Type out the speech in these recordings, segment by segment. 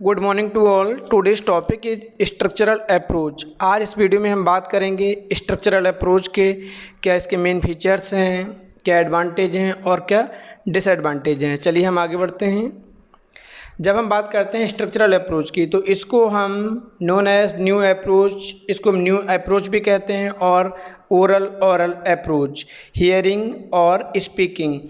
Good morning to all. Today's topic is structural approach. आज इस video में हम बात करेंगे स्ट्रक्चरल अप्रोच के क्या इसके मेन फीचर्स हैं, क्या एडवांटेज हैं और क्या डिसएडवांटेज हैं। चलिए हम आगे बढ़ते हैं। जब हम बात करते हैं स्ट्रक्चरल अप्रोच की तो इसको हम नोन एज न्यू अप्रोच, इसको हम न्यू अप्रोच भी कहते हैं और ओरल अप्रोच, हियरिंग और स्पीकिंग।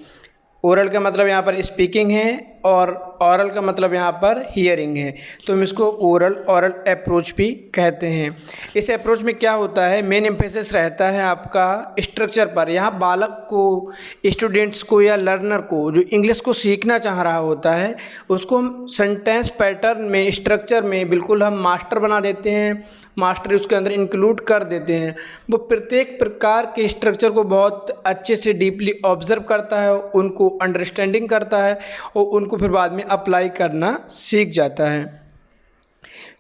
ओरल का मतलब यहाँ पर स्पीकिंग है और ऑरल का मतलब यहाँ पर हियरिंग है, तो हम इसको ऑरल अप्रोच भी कहते हैं। इस अप्रोच में क्या होता है, मेन एम्फेसिस रहता है आपका स्ट्रक्चर पर। यहाँ बालक को, स्टूडेंट्स को या लर्नर को जो इंग्लिश को सीखना चाह रहा होता है उसको हम सेंटेंस पैटर्न में, स्ट्रक्चर में बिल्कुल हम मास्टर बना देते हैं, मास्टर उसके अंदर इंक्लूड कर देते हैं। वो प्रत्येक प्रकार के स्ट्रक्चर को बहुत अच्छे से डीपली ऑब्जर्व करता है, उनको अंडरस्टैंडिंग करता है और उनको फिर बाद में अप्लाई करना सीख जाता है।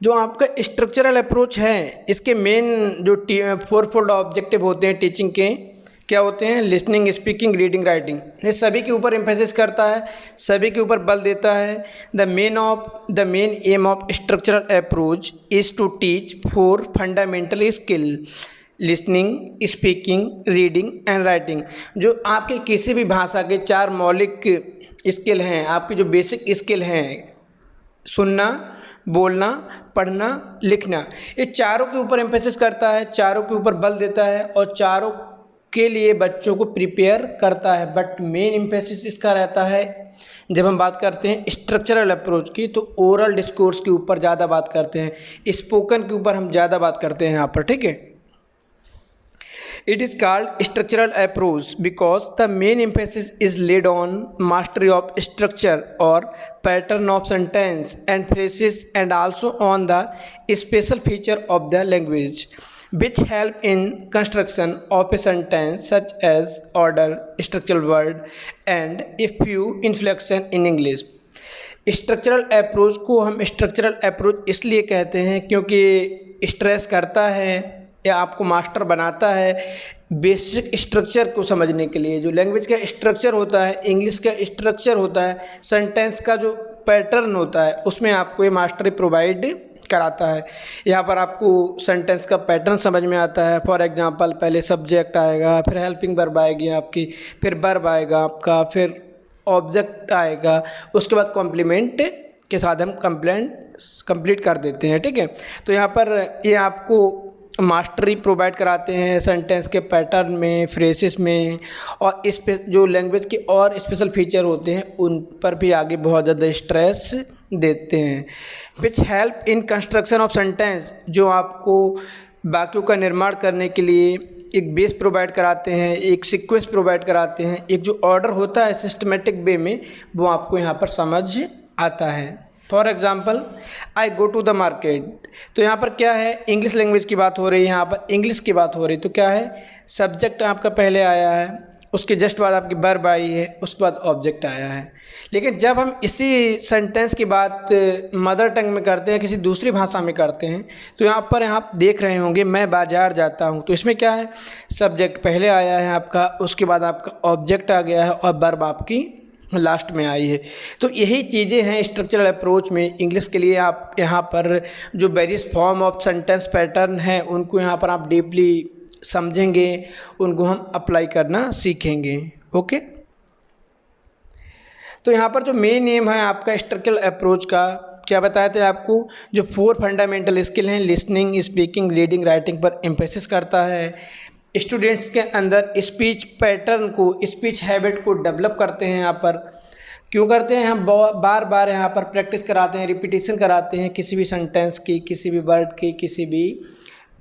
जो आपका स्ट्रक्चरल अप्रोच है इसके मेन जो फोरफोल्ड ऑब्जेक्टिव होते हैं टीचिंग के, क्या होते हैं, लिसनिंग, स्पीकिंग, रीडिंग, राइटिंग। ये सभी के ऊपर एम्फेसिस करता है, सभी के ऊपर बल देता है। The main aim of structural approach is to teach 4 fundamental skill, listening, speaking, reading and writing. जो आपके किसी भी भाषा के 4 मौलिक स्किल हैं, आपकी जो बेसिक स्किल हैं, सुनना, बोलना, पढ़ना, लिखना, ये चारों के ऊपर एम्फेसिस करता है, चारों के ऊपर बल देता है और चारों के लिए बच्चों को प्रिपेयर करता है। बट मेन एम्फेसिस इसका रहता है, जब हम बात करते हैं स्ट्रक्चरल अप्रोच की तो ओरल डिस्कोर्स के ऊपर ज़्यादा बात करते हैं, स्पोकन के ऊपर हम ज़्यादा बात करते हैं यहाँ पर, ठीक है। It is called structural approach because the main emphasis is laid on mastery of structure or pattern of sentence and phrases, and also on the special feature of the language which help in construction of a sentence, such as order, structural word and a few inflection in English। Structural approach को हम structural approach इसलिए कहते हैं क्योंकि stress करता है या आपको मास्टर बनाता है बेसिक स्ट्रक्चर को समझने के लिए। जो लैंग्वेज का स्ट्रक्चर होता है, इंग्लिश का स्ट्रक्चर होता है, सेंटेंस का जो पैटर्न होता है, उसमें आपको ये मास्टरी प्रोवाइड कराता है। यहाँ पर आपको सेंटेंस का पैटर्न समझ में आता है। फॉर एग्जांपल, पहले सब्जेक्ट आएगा, फिर हेल्पिंग वर्ब आएगी आपकी, फिर वर्ब आएगा आपका, फिर ऑब्जेक्ट आएगा, उसके बाद कॉम्प्लीमेंट के साथ हम कंप्लीट कर देते हैं, ठीक है। तो यहाँ पर ये आपको मास्टरी प्रोवाइड कराते हैं सेंटेंस के पैटर्न में, फ्रेसेस में, और इस पे जो लैंग्वेज के और स्पेशल फीचर होते हैं उन पर भी आगे बहुत ज़्यादा स्ट्रेस देते हैं। Which help in construction of sentence, जो आपको वाक्यों का निर्माण करने के लिए एक बेस प्रोवाइड कराते हैं, एक सीक्वेंस प्रोवाइड कराते हैं, एक जो ऑर्डर होता है सिस्टमेटिक वे में वो आपको यहाँ पर समझ आता है। For example, I go to the market, तो यहाँ पर क्या है, इंग्लिश लैंग्वेज की बात हो रही है, यहाँ पर इंग्लिश की बात हो रही है, तो क्या है, सब्जेक्ट आपका पहले आया है, उसके जस्ट बाद आपकी वर्ब आई है, उसके बाद ऑब्जेक्ट आया है। लेकिन जब हम इसी सेंटेंस की बात मदर टंग में करते हैं, किसी दूसरी भाषा में करते हैं, तो यहाँ पर आप देख रहे होंगे मैं बाज़ार जाता हूँ, तो इसमें क्या है, सब्जेक्ट पहले आया है आपका, उसके बाद आपका ऑब्जेक्ट आ गया है और वर्ब आपकी लास्ट में आई है। तो यही चीज़ें हैं स्ट्रक्चरल अप्रोच में। इंग्लिश के लिए आप यहाँ पर जो various form of sentence pattern हैं उनको यहाँ पर आप डीपली समझेंगे, उनको हम अप्लाई करना सीखेंगे, ओके। तो यहाँ पर जो मेन एम है आपका स्ट्रक्चरल अप्रोच का, क्या बताए थे आपको, जो 4 फंडामेंटल स्किल हैं, लिसनिंग, स्पीकिंग, रीडिंग, राइटिंग पर एम्फेसिस करता है। स्टूडेंट्स के अंदर स्पीच पैटर्न को, स्पीच हैबिट को डेवलप करते हैं। यहाँ पर क्यों करते हैं, हम बार बार यहाँ पर प्रैक्टिस कराते हैं, रिपीटिशन कराते हैं किसी भी सेंटेंस की, किसी भी वर्ड की, किसी भी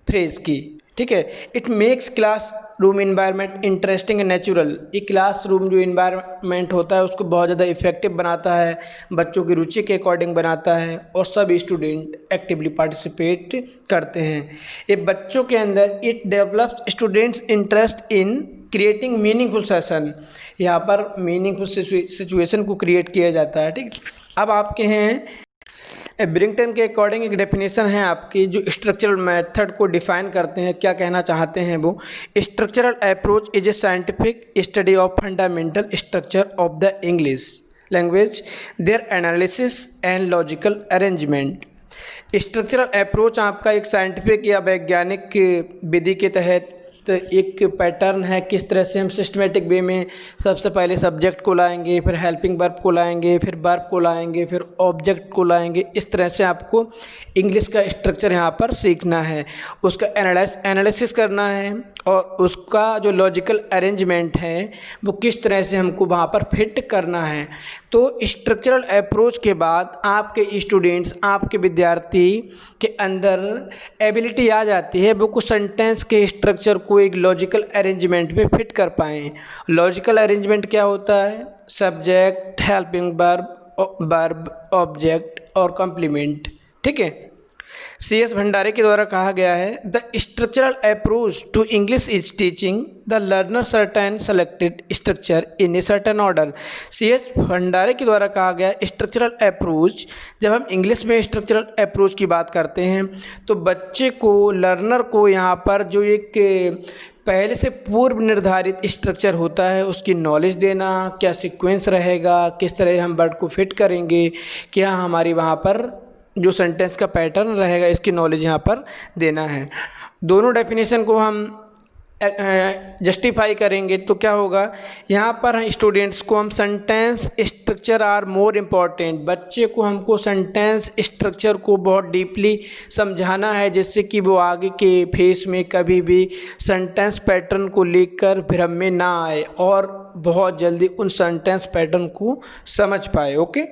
फ्रेज की, ठीक है। It makes class room environment interesting and natural. ये क्लास रूम जो इन्वायरमेंट होता है उसको बहुत ज़्यादा इफेक्टिव बनाता है, बच्चों की रुचि के अकॉर्डिंग बनाता है और सब स्टूडेंट एक्टिवली पार्टिसिपेट करते हैं। ये बच्चों के अंदर it develops students interest in creating meaningful session. यहाँ पर मीनिंगफुल सिचुएशन को क्रिएट किया जाता है, ठीक। अब आपके हैं ब्रिंगटन के अकॉर्डिंग एक डेफिनेशन है आपकी जो स्ट्रक्चरल मेथड को डिफाइन करते हैं। क्या कहना चाहते हैं वो, structural approach is a scientific study of fundamental structure of the English language, their analysis and logical arrangement. Structural approach आपका एक साइंटिफिक या वैज्ञानिक विधि के तहत एक पैटर्न है, किस तरह से हम सिस्टमेटिक वे में सबसे पहले सब्जेक्ट को लाएंगे, फिर हेल्पिंग वर्ब को लाएंगे, फिर वर्ब को लाएंगे, फिर ऑब्जेक्ट को लाएंगे। इस तरह से आपको इंग्लिश का स्ट्रक्चर यहाँ पर सीखना है, उसका एनालिसिस करना है और उसका जो लॉजिकल अरेंजमेंट है वो किस तरह से हमको वहाँ पर फिट करना है। तो स्ट्रक्चरल अप्रोच के बाद आपके स्टूडेंट्स, आपके विद्यार्थी के अंदर एबिलिटी आ जाती है वो कुछ सेंटेंस के स्ट्रक्चर को एक लॉजिकल अरेंजमेंट में फिट कर पाएँ। लॉजिकल अरेंजमेंट क्या होता है? सब्जेक्ट, हेल्पिंग वर्ब, ऑब्जेक्ट और कॉम्प्लीमेंट। ठीक है। C.S. भंडारे के द्वारा कहा गया है, the structural approach to English is teaching the learner certain selected structure in a certain order. C.S. Bhandare के द्वारा कहा गया स्ट्रक्चरल अप्रोच, जब हम इंग्लिश में स्ट्रक्चरल अप्रोच की बात करते हैं तो बच्चे को, लर्नर को यहाँ पर जो एक पहले से पूर्व निर्धारित स्ट्रक्चर होता है उसकी नॉलेज देना, क्या सीक्वेंस रहेगा, किस तरह हम वर्ड को फिट करेंगे, क्या हमारी वहाँ पर जो सेंटेंस का पैटर्न रहेगा इसकी नॉलेज यहाँ पर देना है। दोनों डेफिनेशन को हम जस्टिफाई करेंगे तो क्या होगा, यहाँ पर स्टूडेंट्स को हम sentence structure are more important, बच्चे को हमको सेंटेंस स्ट्रक्चर को बहुत डीपली समझाना है जिससे कि वो आगे के फेस में कभी भी सेंटेंस पैटर्न को लेकर भ्रम में ना आए और बहुत जल्दी उन सेंटेंस पैटर्न को समझ पाए। ओके,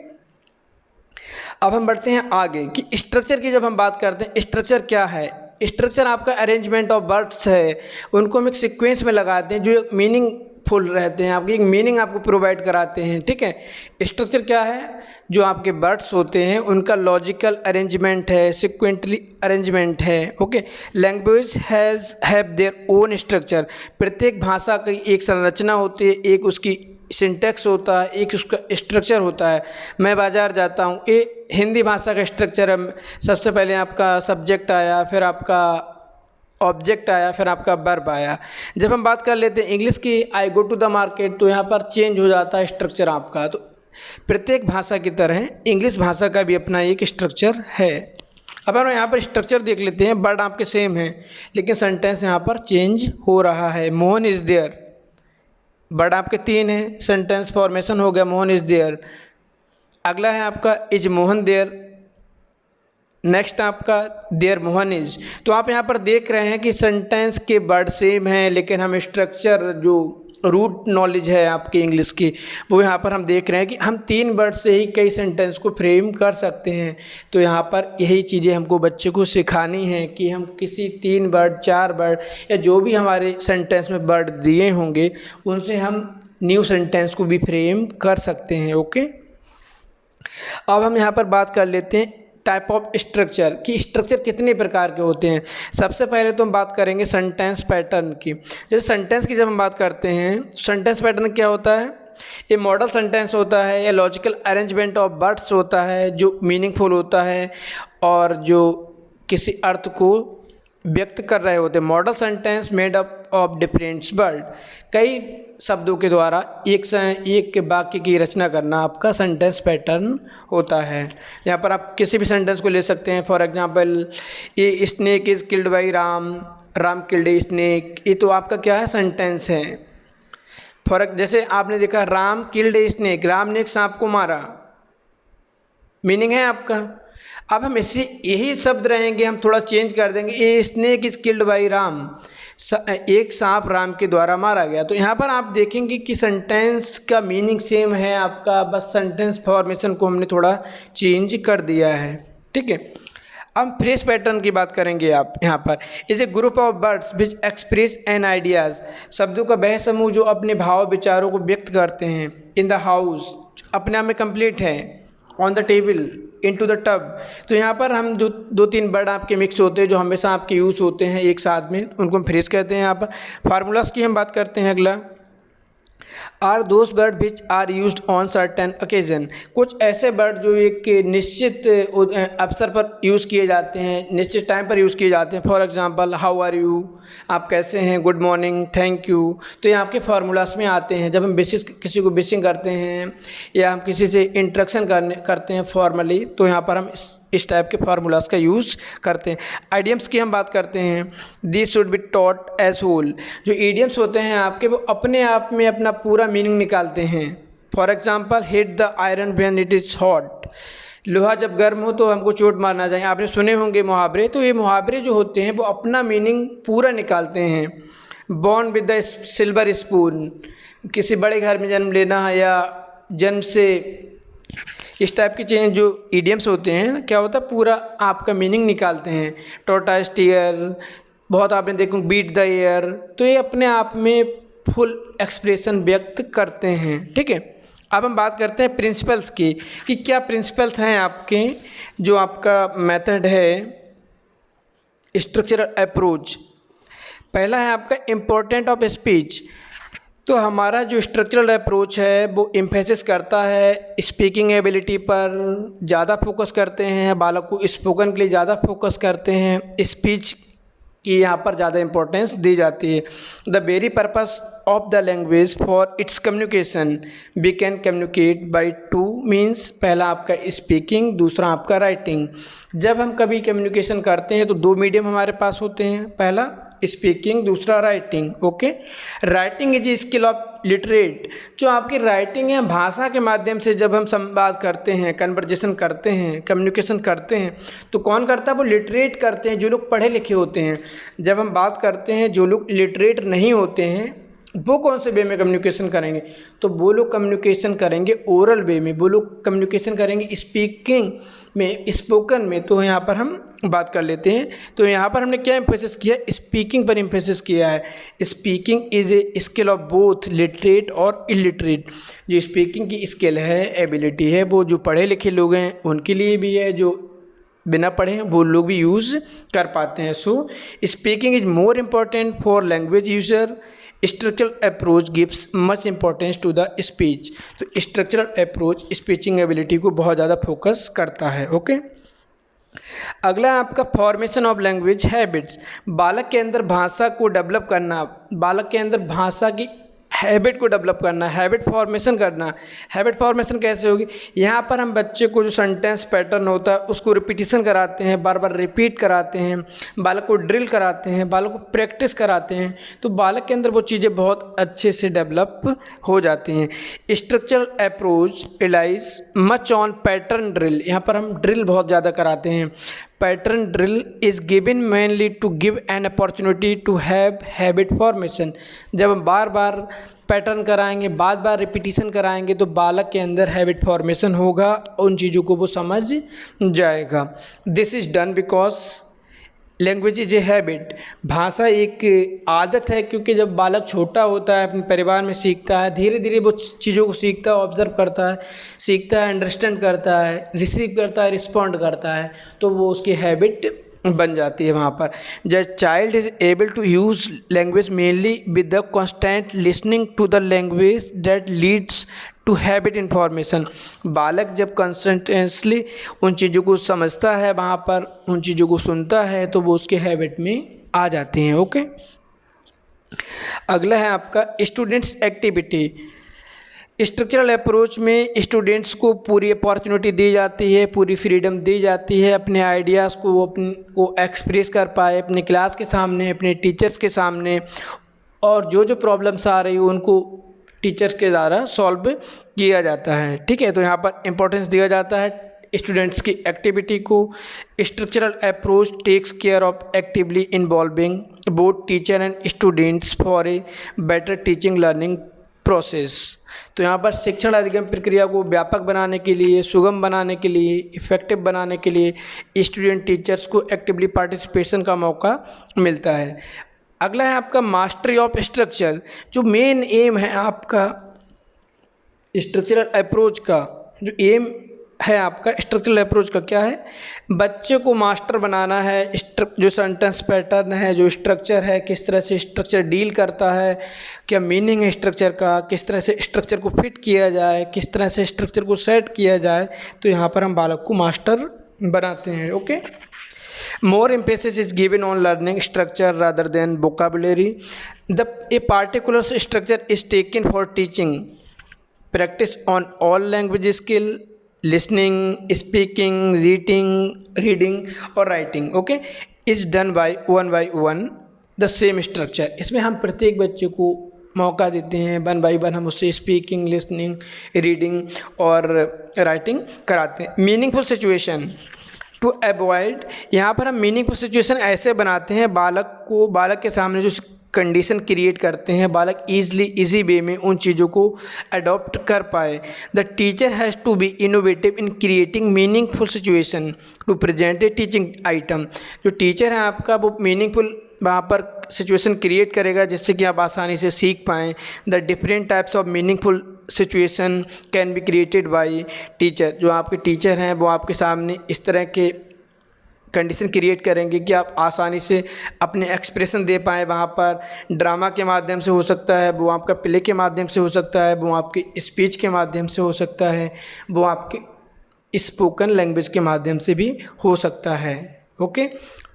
अब हम बढ़ते हैं आगे कि स्ट्रक्चर की जब हम बात करते हैं, स्ट्रक्चर क्या है? स्ट्रक्चर आपका अरेंजमेंट ऑफ वर्ड्स है, उनको हम एक सीक्वेंस में लगाते हैं जो मीनिंगफुल रहते हैं, आपकी एक मीनिंग आपको प्रोवाइड कराते हैं। ठीक है। स्ट्रक्चर क्या है? जो आपके वर्ड्स होते हैं उनका लॉजिकल अरेंजमेंट है, सिक्वेंटली अरेंजमेंट है। Okay. Language have their own structure, प्रत्येक भाषा की एक संरचना होती है, एक उसकी सिंटेक्स होता है, एक उसका स्ट्रक्चर होता है। मैं बाज़ार जाता हूँ, ये हिंदी भाषा का स्ट्रक्चर है, सबसे पहले आपका सब्जेक्ट आया, फिर आपका ऑब्जेक्ट आया, फिर आपका वर्ब आया। जब हम बात कर लेते हैं इंग्लिश की, आई गो टू द मार्केट, तो यहाँ पर चेंज हो जाता है स्ट्रक्चर आपका। तो प्रत्येक भाषा की तरह इंग्लिश भाषा का भी अपना एक स्ट्रक्चर है। अब हम यहाँ पर स्ट्रक्चर देख लेते हैं, वर्ड आपके सेम हैं लेकिन सेंटेंस यहाँ पर चेंज हो रहा है। मोहन इज़ देयर, वर्ड आपके 3 हैं, सेंटेंस फॉर्मेशन हो गया मोहन इज़ देयर। अगला है आपका इज मोहन देयर, नेक्स्ट आपका देयर मोहन इज। तो आप यहाँ पर देख रहे हैं कि सेंटेंस के वर्ड सेम हैं लेकिन हम स्ट्रक्चर, जो रूट नॉलेज है आपकी इंग्लिश की, वो यहाँ पर हम देख रहे हैं कि हम 3 वर्ड से ही कई सेंटेंस को फ्रेम कर सकते हैं। तो यहाँ पर यही चीज़ें हमको बच्चे को सिखानी है कि हम किसी 3 वर्ड, 4 वर्ड या जो भी हमारे सेंटेंस में वर्ड दिए होंगे उनसे हम न्यू सेंटेंस को भी फ्रेम कर सकते हैं। ओके। अब हम यहाँ पर बात कर लेते हैं टाइप ऑफ स्ट्रक्चर कि स्ट्रक्चर कितने प्रकार के होते हैं। सबसे पहले तो हम बात करेंगे सेंटेंस पैटर्न की। जैसे सेंटेंस की जब हम बात करते हैं, सेंटेंस पैटर्न क्या होता है? ये मॉडल सेंटेंस होता है या लॉजिकल अरेंजमेंट ऑफ वर्ड्स होता है जो मीनिंगफुल होता है और जो किसी अर्थ को व्यक्त कर रहे होते हैं। Model sentence made up of different word, कई शब्दों के द्वारा एक वाक्य की रचना करना आपका सेंटेंस पैटर्न होता है। यहाँ पर आप किसी भी सेंटेंस को ले सकते हैं। फॉर एग्जांपल, ये snake is killed by Ram, Ram killed a snake, ये तो आपका क्या है? सेंटेंस है। जैसे आपने देखा Ram killed a snake, Ram ने एक सांप को मारा, मीनिंग है आपका। अब हम इससे यही शब्द रहेंगे, हम थोड़ा चेंज कर देंगे, a snake is killed by Ram, एक सांप राम के द्वारा मारा गया। तो यहाँ पर आप देखेंगे कि सेंटेंस का मीनिंग सेम है आपका, बस सेंटेंस फॉर्मेशन को हमने थोड़ा चेंज कर दिया है। ठीक है। अब फ्रेज पैटर्न की बात करेंगे। आप यहाँ पर is a group of words which express an ideas, शब्दों का वह समूह जो अपने भाव विचारों को व्यक्त करते हैं। इन द हाउस अपने आप में कंप्लीट है। On the table, into the tub, तो यहाँ पर हम जो 2-3 वर्ड आपके मिक्स होते हैं जो हमेशा आपके यूज़ होते हैं एक साथ में, उनको हम फ्रेज कहते हैं। यहाँ पर फार्मूलाज की हम बात करते हैं। अगला are those word which are used on certain occasion, कुछ ऐसे वर्ड जो एक निश्चित अवसर पर यूज़ किए जाते हैं, निश्चित टाइम पर यूज़ किए जाते हैं। For example how are you, आप कैसे हैं, गुड मॉर्निंग, थैंक यू। तो ये आपके फार्मूलास में आते हैं। जब हम किसी को विशिंग करते हैं या हम किसी से इंट्रैक्शन करते हैं फॉर्मली, तो यहाँ पर हम इस टाइप के फार्मूलास का यूज़ करते हैं। आइडियम्स की हम बात करते हैं, this should be taught as whole. जो इडियम्स होते हैं आपके, वो अपने आप में अपना पूरा मीनिंग निकालते हैं। For example hit the iron when it is hot, लोहा जब गर्म हो तो हमको चोट मारना चाहिए। आपने सुने होंगे मुहावरे, तो ये मुहावरे जो होते हैं वो अपना मीनिंग पूरा निकालते हैं। Born with the silver spoon, किसी बड़े घर में जन्म लेना या जन्म से, इस टाइप की चीज़ें जो इडियम्स होते हैं, क्या होता है पूरा आपका मीनिंग निकालते हैं। टॉर्टाइज टीयर, बहुत आपने देखो बीट द एयर, तो ये अपने आप में फुल एक्सप्रेशन व्यक्त करते हैं। ठीक है, अब हम बात करते हैं प्रिंसिपल्स की कि क्या प्रिंसिपल्स हैं आपके, जो आपका मेथड है स्ट्रक्चरल अप्रोच। पहला है आपका इम्पोर्टेंट ऑफ स्पीच। तो हमारा जो स्ट्रक्चरल अप्रोच है वो एम्फेसिस करता है स्पीकिंग एबिलिटी पर, ज़्यादा फोकस करते हैं, बालक को स्पोकन के लिए ज़्यादा फोकस करते हैं, स्पीच की यहाँ पर ज़्यादा इंपॉर्टेंस दी जाती है। The very purpose of the language for its communication, we can communicate by two means, पहला आपका स्पीकिंग, दूसरा आपका राइटिंग। जब हम कभी कम्युनिकेशन करते हैं तो दो मीडियम हमारे पास होते हैं, पहला स्पीकिंग, दूसरा writing. Okay, writing is skill of literate. जो आपकी राइटिंग है, भाषा के माध्यम से जब हम संवाद करते हैं, कन्वर्जेशन करते हैं, कम्युनिकेशन करते हैं, तो कौन करता है, वो लिटरेट करते हैं, जो लोग पढ़े लिखे होते हैं। जब हम बात करते हैं जो लोग लिटरेट नहीं होते हैं, वो कौन से वे में कम्युनिकेशन करेंगे, तो वो लोग कम्युनिकेशन करेंगे ओरल वे में, वो लोग कम्युनिकेशन करेंगे स्पीकिंग में, स्पोकन में। तो यहाँ पर हम बात कर लेते हैं। तो यहाँ पर हमने क्या एम्फेसिस किया, स्पीकिंग पर एम्फेसिस किया है। Speaking is a skill of both literate और इलिटरेट। जो स्पीकिंग की स्किल है, एबिलिटी है, वो जो पढ़े लिखे लोग हैं उनके लिए भी है, जो बिना पढ़े हैं वो लोग भी यूज़ कर पाते हैं। So speaking is more important for language user. Structural approach gives much importance to the speech. तो स्ट्रक्चरल अप्रोच स्पीचिंग एबिलिटी को बहुत ज़्यादा फोकस करता है। ओके, अगला आपका फॉर्मेशन ऑफ लैंग्वेज हैबिट्स। बालक के अंदर भाषा को डेवलप करना, बालक के अंदर भाषा की हैबिट को डेवलप करना, हैबिट फॉर्मेशन करना। हैबिट फॉर्मेशन कैसे होगी, यहाँ पर हम बच्चे को जो सेंटेंस पैटर्न होता है उसको रिपीटिशन कराते हैं, बार बार रिपीट कराते हैं, बालक को ड्रिल कराते हैं, बालक को प्रैक्टिस कराते हैं, तो बालक के अंदर वो चीज़ें बहुत अच्छे से डेवलप हो जाती हैं। Structural approach relies much on pattern drill. यहाँ पर हम ड्रिल बहुत ज़्यादा कराते हैं। Pattern drill is given mainly to give an opportunity to have habit formation. जब हम बार बार पैटर्न कराएंगे, बार बार रिपीटिशन कराएंगे, तो बालक के अंदर हैबिट फॉर्मेशन होगा, उन चीज़ों को वो समझ जाएगा। This is done because language is a habit. भाषा एक आदत है, क्योंकि जब बालक छोटा होता है अपने परिवार में सीखता है, धीरे धीरे वो चीज़ों को सीखता है, ऑब्जर्व करता है, सीखता है, अंडरस्टैंड करता है, रिसीव करता है, रिस्पॉन्ड करता है, तो वो उसकी हैबिट बन जाती है वहाँ पर। The child is able to use language mainly with the constant listening to the language that leads to habit information. बालक जब कंसिस्टेंटली उन चीज़ों को समझता है, वहाँ पर उन चीज़ों को सुनता है, तो वो उसके हैबिट में आ जाते हैं। ओके, अगला है आपका स्टूडेंट्स एक्टिविटी। स्ट्रक्चरल अप्रोच में स्टूडेंट्स को पूरी अपॉर्चुनिटी दी जाती है, पूरी फ्रीडम दी जाती है, अपने आइडियाज़ को एक्सप्रेस कर पाए अपने क्लास के सामने, अपने टीचर्स के सामने, और जो प्रॉब्लम्स आ रही हो उनको टीचर्स के द्वारा सॉल्व किया जाता है। ठीक है, तो यहाँ पर इम्पोर्टेंस दिया जाता है स्टूडेंट्स की एक्टिविटी को। Structural approach takes care of actively involving both teacher and students for a better teaching learning process. तो यहाँ पर शिक्षण अधिगम प्रक्रिया को व्यापक बनाने के लिए, सुगम बनाने के लिए, इफ़ेक्टिव बनाने के लिए स्टूडेंट टीचर्स को एक्टिवली पार्टिसिपेशन का मौका मिलता है। अगला है आपका मास्टरी ऑफ स्ट्रक्चर। जो मेन एम है आपका स्ट्रक्चरल अप्रोच का, जो एम है आपका स्ट्रक्चरल अप्रोच का क्या है, बच्चे को मास्टर बनाना है। जो सेंटेंस पैटर्न है, जो स्ट्रक्चर है, किस तरह से स्ट्रक्चर डील करता है, क्या मीनिंग है स्ट्रक्चर का, किस तरह से स्ट्रक्चर को फिट किया जाए, किस तरह से स्ट्रक्चर को सेट किया जाए, तो यहाँ पर हम बालक को मास्टर बनाते हैं। Okay, more emphasis is given on learning structure rather than vocabulary. A particular structure is taken for teaching. Practice on all language skill, listening, speaking, reading or writing, okay, is done by one the same structure. इसमें हम प्रत्येक बच्चे को मौका देते हैं, 1 by 1 हम उससे स्पीकिंग, लिसनिंग, रीडिंग और राइटिंग कराते हैं। मीनिंगफुल सिचुएशन टू अवॉइड, यहाँ पर हम मीनिंगफुल सिचुएशन ऐसे बनाते हैं बालक के सामने जो कंडीशन क्रिएट करते हैं, बालक इजी वे में उन चीज़ों को अडॉप्ट कर पाए। The teacher has to be innovative in creating meaningful situation to present a teaching item. जो टीचर है आपका वो मीनिंगफुल वहाँ पर सिचुएशन क्रिएट करेगा जिससे कि आप आसानी से सीख पाएँ। The different types of meaningful situation can be created by teacher. जो आपके टीचर हैं वो आपके सामने इस तरह के कंडीशन क्रिएट करेंगे कि आप आसानी से अपने एक्सप्रेशन दे पाएँ। वहाँ पर ड्रामा के माध्यम से हो सकता है, वो आपका प्ले के माध्यम से हो सकता है, वो आपकी स्पीच के माध्यम से हो सकता है, वो आपके स्पोकन लैंग्वेज के माध्यम से भी हो सकता है। ओके,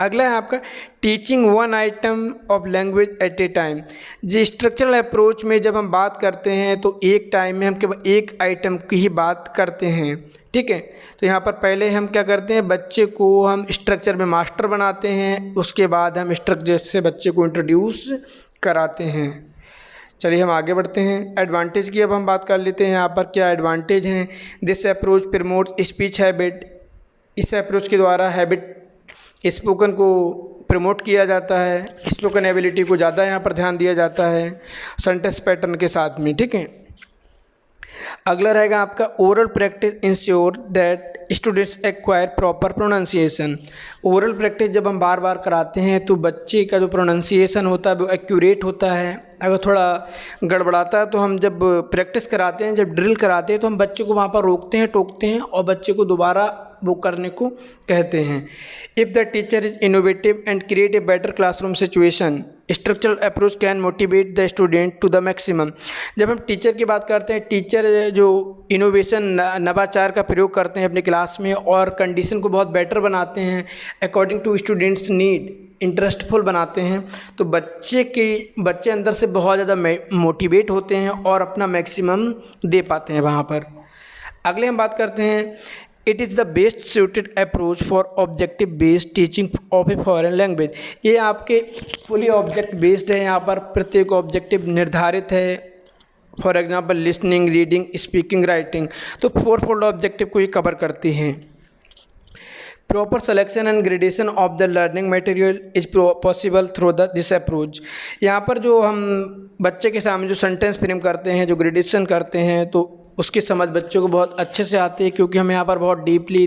अगला है आपका teaching 1 item of language at a time. जी स्ट्रक्चरल अप्रोच में जब हम बात करते हैं तो एक टाइम में हम केवल एक आइटम की ही बात करते हैं, ठीक है। तो यहाँ पर पहले हम क्या करते हैं, बच्चे को हम स्ट्रक्चर में मास्टर बनाते हैं, उसके बाद हम स्ट्रक्चर से बच्चे को इंट्रोड्यूस कराते हैं। चलिए हम आगे बढ़ते हैं। एडवांटेज की अब हम बात कर लेते हैं। यहाँ पर क्या एडवांटेज हैं। This approach promote speech habit, इस अप्रोच के द्वारा हैबिट स्पोकन को प्रमोट किया जाता है, स्पोकन एबिलिटी को ज़्यादा यहाँ पर ध्यान दिया जाता है सेंटेंस पैटर्न के साथ में, ठीक है। अगला रहेगा आपका oral practice ensure that students acquire proper pronunciation. Oral practice जब हम बार बार कराते हैं तो बच्चे का जो प्रोनाउंसिएशन होता है वो एक्यूरेट होता है। अगर थोड़ा गड़बड़ाता है तो हम जब प्रैक्टिस कराते हैं, जब ड्रिल कराते हैं तो हम बच्चे को वहाँ पर रोकते हैं, टोकते हैं और बच्चे को दोबारा वो करने को कहते हैं। If the teacher is innovative and create a better classroom situation, structural approach can motivate the student to the maximum. जब हम टीचर की बात करते हैं, टीचर जो इनोवेशन नवाचार का प्रयोग करते हैं अपने क्लास में और कंडीशन को बहुत बेटर बनाते हैं, अकॉर्डिंग टू स्टूडेंट्स नीड, इंटरेस्टफुल बनाते हैं, तो बच्चे अंदर से बहुत ज़्यादा मोटिवेट होते हैं और अपना मैक्सिमम दे पाते हैं वहाँ पर। अगले हम बात करते हैं, it is the best suited approach for objective based teaching of a foreign language. ये आपके फुली ऑब्जेक्ट बेस्ड है, यहाँ पर प्रत्येक ऑब्जेक्टिव निर्धारित है। For example listening, reading, speaking, writing, तो 4 फोल्ड ऑब्जेक्टिव को ये कवर करती हैं। Proper selection and gradation of the learning material is possible through this approach. यहाँ पर जो हम बच्चे के सामने जो सेंटेंस फ्रेम करते हैं, जो ग्रेडेशन करते हैं, तो उसकी समझ बच्चों को बहुत अच्छे से आती है, क्योंकि हम यहाँ पर बहुत डीपली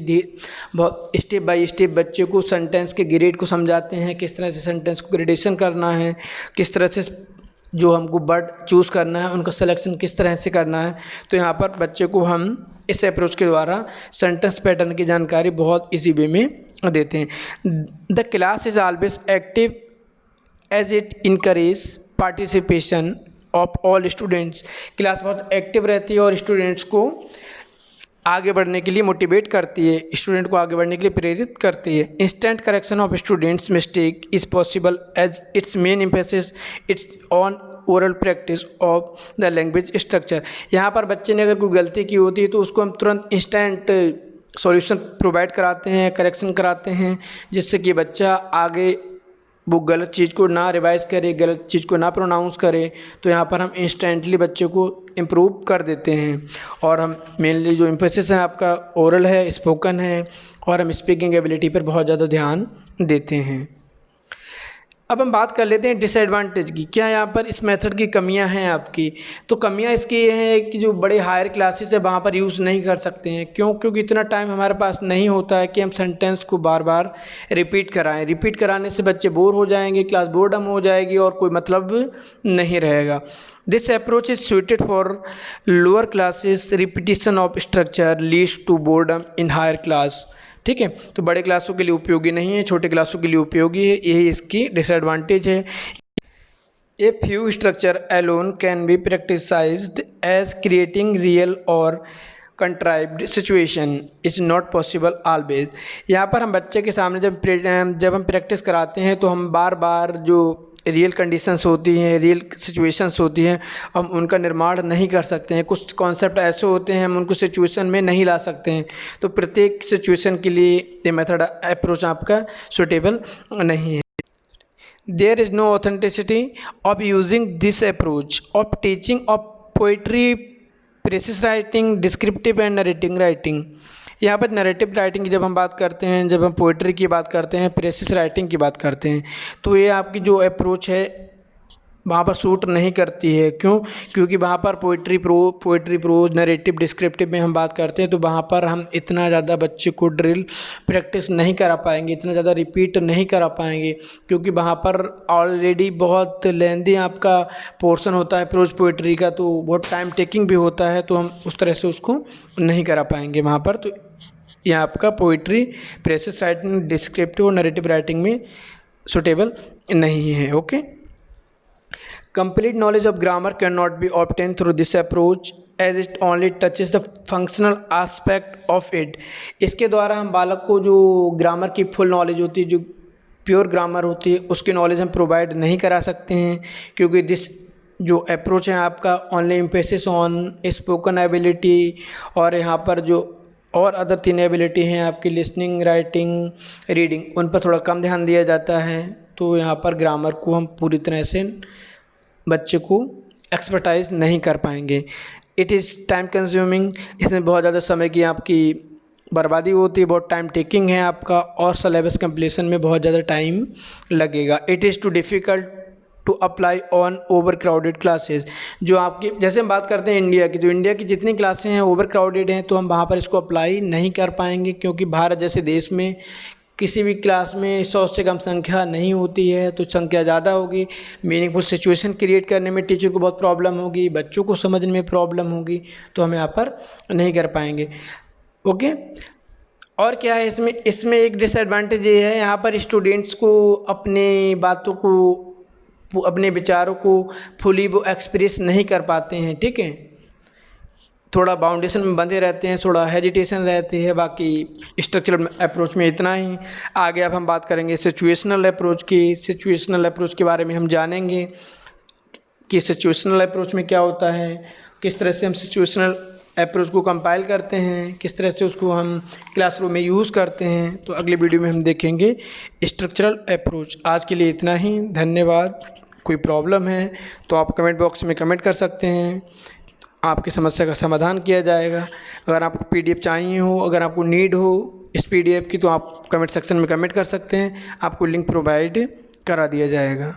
बहुत स्टेप बाय स्टेप बच्चे को सेंटेंस के ग्रेड को समझाते हैं, किस तरह से सेंटेंस को ग्रेडेशन करना है, किस तरह से जो हमको वर्ड चूज़ करना है उनका सिलेक्शन किस तरह से करना है। तो यहाँ पर बच्चे को हम इस अप्रोच के द्वारा सेंटेंस पैटर्न की जानकारी बहुत इजी वे में देते हैं। The class is always active as it encourage participation of all students. Class बहुत एक्टिव रहती है और स्टूडेंट्स को आगे बढ़ने के लिए मोटिवेट करती है, स्टूडेंट को आगे बढ़ने के लिए प्रेरित करती है। Instant correction of students mistake is possible as its main emphasis its on oral practice of the language structure. यहाँ पर बच्चे ने अगर कोई गलती की होती है तो उसको हम तुरंत इंस्टेंट सॉल्यूशन प्रोवाइड कराते हैं, करेक्शन कराते हैं, जिससे कि बच्चा आगे वो गलत चीज़ को ना रिवाइज़ करे, गलत चीज़ को ना प्रोनाउंस करे। तो यहाँ पर हम इंस्टेंटली बच्चे को इम्प्रूव कर देते हैं। और हम मेनली जो एम्फेसिस है आपका ओरल है, स्पोकन है, और हम स्पीकिंग एबिलिटी पर बहुत ज़्यादा ध्यान देते हैं। अब हम बात कर लेते हैं डिसएडवांटेज की। क्या यहाँ पर इस मेथड की कमियाँ हैं आपकी? तो कमियाँ इसकी ये हैं कि जो बड़े हायर क्लासेस है वहाँ पर यूज़ नहीं कर सकते हैं। क्यों? क्योंकि इतना टाइम हमारे पास नहीं होता है कि हम सेंटेंस को बार बार रिपीट कराएं। रिपीट कराने से बच्चे बोर हो जाएंगे, क्लास बोर्डम हो जाएगी और कोई मतलब नहीं रहेगा। This approach is suited for lower classes, repetition of structure leads to boredom in higher class. ठीक है, तो बड़े क्लासों के लिए उपयोगी नहीं है, छोटे क्लासों के लिए उपयोगी है, यही इसकी डिसएडवांटेज है। A few structure alone can be practicised as creating real और contrived situation is not possible always. यहाँ पर हम बच्चे के सामने जब हम प्रैक्टिस कराते हैं तो हम बार बार जो रियल कंडीशंस होती हैं, रियल सिचुएशंस होती हैं, हम उनका निर्माण नहीं कर सकते हैं। कुछ कॉन्सेप्ट ऐसे होते हैं हम उनको सिचुएशन में नहीं ला सकते हैं। तो प्रत्येक सिचुएशन के लिए ये मेथड अप्रोच आपका सुटेबल नहीं है। There is no authenticity of using this approach of teaching of poetry, precis writing, descriptive and narrating writing. यहाँ पर नरेटिव राइटिंग की जब हम बात करते हैं, जब हम पोइट्री की बात करते हैं, प्रेसिस राइटिंग की बात करते हैं, तो ये आपकी जो अप्रोच है वहाँ पर सूट नहीं करती है। क्यों? क्योंकि वहाँ पर पोइट्री प्रोज, नरेटिव, डिस्क्रिप्टिव में हम बात करते हैं तो वहाँ पर हम इतना ज़्यादा बच्चे को ड्रिल प्रैक्टिस नहीं करा पाएंगे, इतना ज़्यादा रिपीट नहीं करा पाएंगे, क्योंकि वहाँ पर ऑलरेडी बहुत लेंदी आपका पोर्शन होता है प्रोज पोइट्री का, तो बहुत टाइम टेकिंग भी होता है, तो हम उस तरह से उसको नहीं करा पाएंगे वहाँ पर। तो यह आपका पोइट्री, प्रेसिस राइटिंग, डिस्क्रिप्टिव और नरेटिव राइटिंग में सुटेबल नहीं है। Okay, complete knowledge of grammar cannot be obtained through this approach as it only touches the functional aspect of it। इसके द्वारा हम बालक को जो ग्रामर की फुल नॉलेज होती है, जो प्योर ग्रामर होती है, उसकी नॉलेज हम प्रोवाइड नहीं करा सकते हैं, क्योंकि दिस जो अप्रोच है आपका only emphasis on spoken ability, और यहाँ पर जो और अदर 3 एबिलिटी हैं आपकी लिसनिंग, राइटिंग, रीडिंग, उन पर थोड़ा कम ध्यान दिया जाता है। तो यहाँ पर ग्रामर को हम पूरी तरह से बच्चे को एक्सपर्टाइज नहीं कर पाएंगे। इट इज़ टाइम कंज्यूमिंग, इसमें बहुत ज़्यादा समय की आपकी बर्बादी होती है, बहुत टाइम टेकिंग है आपका, और सिलेबस कंप्लीशन में बहुत ज़्यादा टाइम लगेगा। It is too difficult to apply on over crowded classes. जो आपकी, जैसे हम बात करते हैं इंडिया की, तो इंडिया की जितनी क्लासें हैं ओवर क्राउडेड हैं, तो हम वहाँ पर इसको अप्लाई नहीं कर पाएंगे, क्योंकि भारत जैसे देश में किसी भी क्लास में 100 से कम संख्या नहीं होती है, तो संख्या ज़्यादा होगी, मीनिंगफुल सिचुएशन क्रिएट करने में टीचर को बहुत प्रॉब्लम होगी, बच्चों को समझने में प्रॉब्लम होगी, तो हम यहाँ पर नहीं कर पाएंगे। ओके, और क्या है इसमें एक डिसएडवांटेज ये है, यहाँ पर स्टूडेंट्स को अपनी बातों को, अपने विचारों को फुली वो एक्सप्रेस नहीं कर पाते हैं। ठीक है, थोड़ा बाउंडेशन में बंधे रहते हैं, थोड़ा हेजिटेशन रहती है। बाकी स्ट्रक्चरल अप्रोच में इतना ही। आगे अब हम बात करेंगे सिचुएशनल अप्रोच की। सिचुएशनल अप्रोच के बारे में हम जानेंगे कि सिचुएशनल अप्रोच में क्या होता है, किस तरह से हम सिचुएशनल अप्रोच को कंपाइल करते हैं, किस तरह से उसको हम क्लासरूम में यूज़ करते हैं। तो अगले वीडियो में हम देखेंगे स्ट्रक्चरल अप्रोच। आज के लिए इतना ही, धन्यवाद। कोई प्रॉब्लम है तो आप कमेंट बॉक्स में कमेंट कर सकते हैं, आपकी समस्या का समाधान किया जाएगा। अगर आपको PDF चाहिए हो, अगर आपको नीड हो इस PDF की, तो आप कमेंट सेक्शन में कमेंट कर सकते हैं, आपको लिंक प्रोवाइड करा दिया जाएगा।